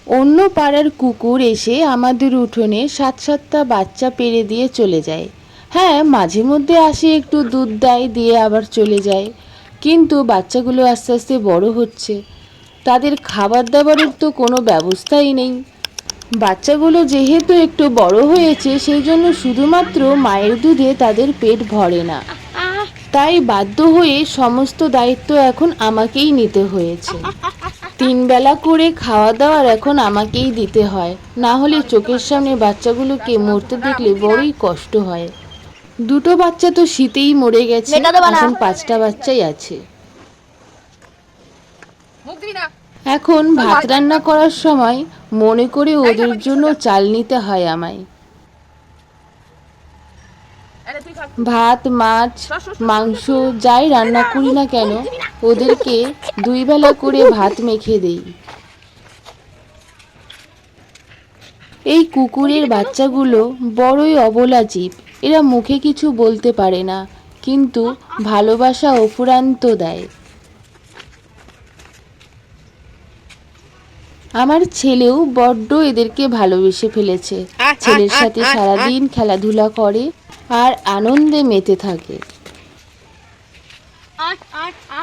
অন্য পাড়ার কুকুর এসে আমাদের উঠোনে ৭-৭টা বাচ্চা পেড়ে দিয়ে চলে যায়। হ্যাঁ, মাঝে মধ্যে আসে, একটু দুধ দেয়, দিয়ে আবার চলে যায়। কিন্তু বাচ্চাগুলো আস্তে আস্তে বড় হচ্ছে, তাদের খাবার দাবারের তো কোনো ব্যবস্থাই নেই। বাচ্চাগুলো যেহেতু একটু বড় হয়েছে, সেই জন্য শুধুমাত্র মায়ের দুধে তাদের পেট ভরে না, তাই বাধ্য হয়ে সমস্ত দায়িত্ব এখন আমাকেই নিতে হয়েছে। 3 বেলা করে খাওয়া দাওয়ার এখন আমাকেই দিতে হয়, না হলে চোখের সামনে বাচ্চাগুলোকে মরতে দেখলে বড়ই কষ্ট হয়। 2টো বাচ্চা তো শীতেই মরে গেছে, এখন 5টা বাচ্চাই আছে। এখন ভাত রান্না করার সময় মনে করে ওদের জন্য চাল নিতে হয় আমায়। ভাত, মাছ, মাংস যাই রান্না করি না কেন, ওদেরকে 2 বেলা করে ভাত মেখে দেই। এই কুকুরের বাচ্চাগুলো বড়ই অবলা জীব। এরা মুখে কিছু বলতে পারে না, কিন্তু ভালোবাসা অফুরন্ত দেয়। আমার ছেলেও বড্ড এদেরকে ভালোবেসে ফেলেছে। ছেলের সাথে সারাদিন খেলাধুলা করে আর আনন্দে মেতে থাকে।